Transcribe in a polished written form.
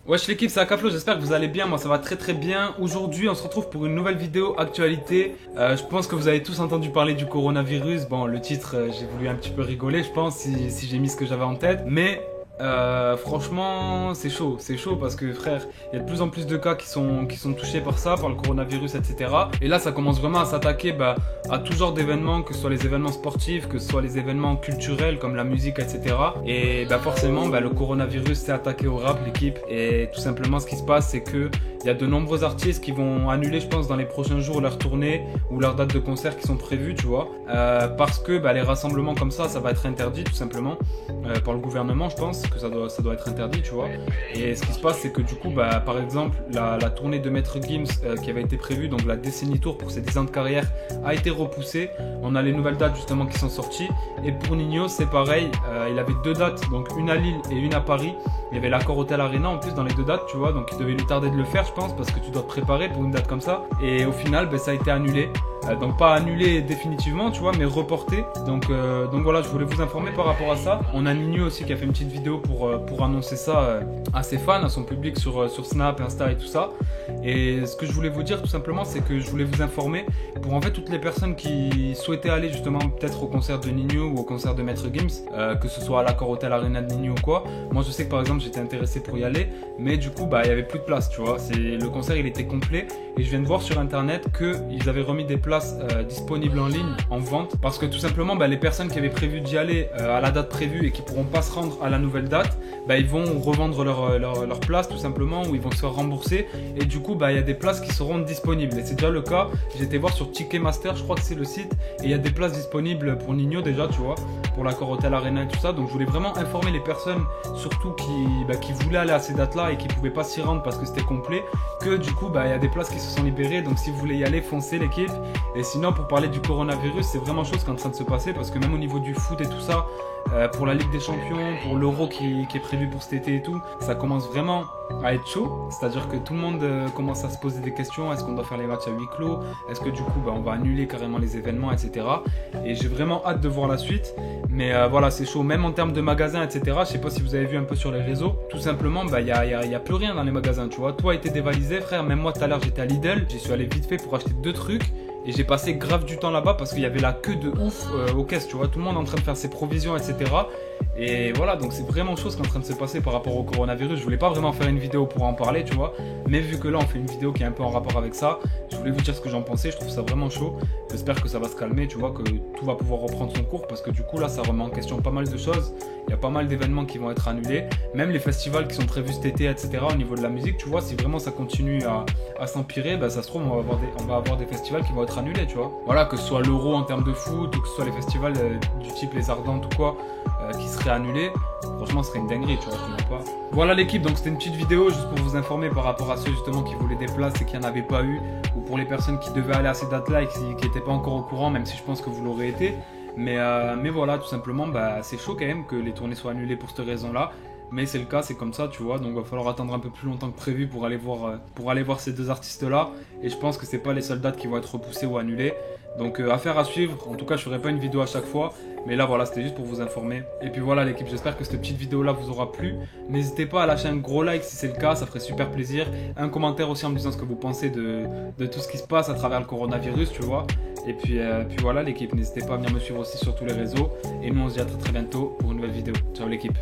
Wesh l'équipe, c'est Akaflo, j'espère que vous allez bien, moi ça va très très bien. Aujourd'hui on se retrouve pour une nouvelle vidéo actualité. Je pense que vous avez tous entendu parler du coronavirus. Bon, le titre, j'ai voulu un petit peu rigoler je pense si j'ai mis ce que j'avais en tête. Mais franchement c'est chaud parce que frère, il y a de plus en plus de cas qui sont touchés par ça, par le coronavirus, etc. Et là ça commence vraiment à s'attaquer à tout genre d'événements, que ce soit les événements sportifs, que ce soit les événements culturels comme la musique, etc. Et forcément le coronavirus s'est attaqué au rap, l'équipe. Et tout simplement ce qui se passe, c'est que il y a de nombreux artistes qui vont annuler, je pense, dans les prochains jours leur tournée ou leurs dates de concert qui sont prévues, tu vois. Parce que les rassemblements comme ça va être interdit tout simplement par le gouvernement, je pense que ça doit être interdit, tu vois. Et ce qui se passe, c'est que du coup, par exemple, la tournée de Maître Gims qui avait été prévue, donc la décennie tour pour ses 10 ans de carrière, a été repoussée. On a les nouvelles dates justement qui sont sorties. Et pour Ninho, c'est pareil, il avait deux dates, donc une à Lille et une à Paris. Il y avait l'accord Hôtel Arena en plus dans les deux dates, tu vois, donc il devait lui tarder de le faire, je pense, parce que tu dois te préparer pour une date comme ça. Et au final, ça a été annulé. Donc pas annulé définitivement, tu vois, mais reporté. Donc voilà, je voulais vous informer par rapport à ça. On a Ninho aussi qui a fait une petite vidéo pour annoncer ça à ses fans, à son public sur Snap, Insta et tout ça. Et ce que je voulais vous dire tout simplement, c'est que je voulais vous informer pour en fait toutes les personnes qui souhaitaient aller justement peut-être au concert de Ninho ou au concert de Maître Gims, que ce soit à l'accord Hôtel Arena de Ninho ou quoi. Moi je sais que par exemple j'étais intéressé pour y aller, mais du coup il y avait plus de place, tu vois. Le concert il était complet et je viens de voir sur internet qu'ils avaient remis des places disponibles en ligne en vente, parce que tout simplement les personnes qui avaient prévu d'y aller à la date prévue et qui pourront pas se rendre à la nouvelle date, ils vont revendre leur place tout simplement, ou ils vont se faire rembourser. Et du coup il y a des places qui seront disponibles, et c'est déjà le cas. J'étais voir sur Ticketmaster, je crois que c'est le site, et il y a des places disponibles pour Ninho déjà, tu vois, pour l'accord Hôtel Arena et tout ça. Donc je voulais vraiment informer les personnes surtout qui voulaient aller à ces dates là et qui pouvaient pas s'y rendre parce que c'était complet, que du coup il y a des places qui se sont libérées. Donc si vous voulez y aller, foncez l'équipe. Et sinon, pour parler du coronavirus, c'est vraiment chose qui est en train de se passer, parce que même au niveau du foot et tout ça, pour la Ligue des Champions, pour l'Euro qui est prévu pour cet été et tout, ça commence vraiment à être chaud. C'est-à-dire que tout le monde commence à se poser des questions. Est-ce qu'on doit faire les matchs à huis clos? Est-ce que du coup on va annuler carrément les événements, etc. Et j'ai vraiment hâte de voir la suite. Mais voilà, c'est chaud. Même en termes de magasins, etc. Je sais pas si vous avez vu un peu sur les réseaux. Tout simplement, y a plus rien dans les magasins, tu vois. Tout a été dévalisé, frère. Même moi tout à l'heure j'étais à Lidl. J'y suis allé vite fait pour acheter deux trucs. Et j'ai passé grave du temps là-bas parce qu'il y avait la queue de ouf aux caisses, tu vois. Tout le monde est en train de faire ses provisions, etc. Et voilà, donc c'est vraiment chose qui est en train de se passer par rapport au coronavirus. Je voulais pas vraiment faire une vidéo pour en parler, tu vois. Mais vu que là, on fait une vidéo qui est un peu en rapport avec ça, je voulais vous dire ce que j'en pensais. Je trouve ça vraiment chaud. J'espère que ça va se calmer, tu vois, que tout va pouvoir reprendre son cours. Parce que du coup, là, ça remet en question pas mal de choses. Il y a pas mal d'événements qui vont être annulés. Même les festivals qui sont prévus cet été, etc. Au niveau de la musique, tu vois, si vraiment ça continue à s'empirer, ça se trouve, on va avoir des festivals qui vont être annulés, tu vois. Voilà, que ce soit l'Euro en termes de foot, ou que ce soit les festivals du type Les Ardentes ou quoi, qui seraient annulés. Franchement, ce serait une dinguerie, tu vois, je comprends pas. Voilà l'équipe, donc c'était une petite vidéo juste pour vous informer par rapport à ceux justement qui voulaient des places et qui n'en avaient pas eu, ou pour les personnes qui devaient aller à ces dates-là et qui n'étaient pas encore au courant, même si je pense que vous l'aurez été. Mais voilà, tout simplement, c'est chaud quand même que les tournées soient annulées pour cette raison-là. Mais c'est le cas, c'est comme ça, tu vois. Donc il va falloir attendre un peu plus longtemps que prévu pour aller voir ces deux artistes-là. Et je pense que c'est pas les seules dates qui vont être repoussées ou annulées. Donc affaire à suivre. En tout cas, je ferai pas une vidéo à chaque fois. Mais là, voilà, c'était juste pour vous informer. Et puis voilà l'équipe, j'espère que cette petite vidéo-là vous aura plu. N'hésitez pas à lâcher un gros like si c'est le cas, ça ferait super plaisir. Un commentaire aussi en me disant ce que vous pensez de tout ce qui se passe à travers le coronavirus, tu vois. Et puis voilà l'équipe, n'hésitez pas à venir me suivre aussi sur tous les réseaux. Et nous, on se dit à très très bientôt pour une nouvelle vidéo. Ciao l'équipe.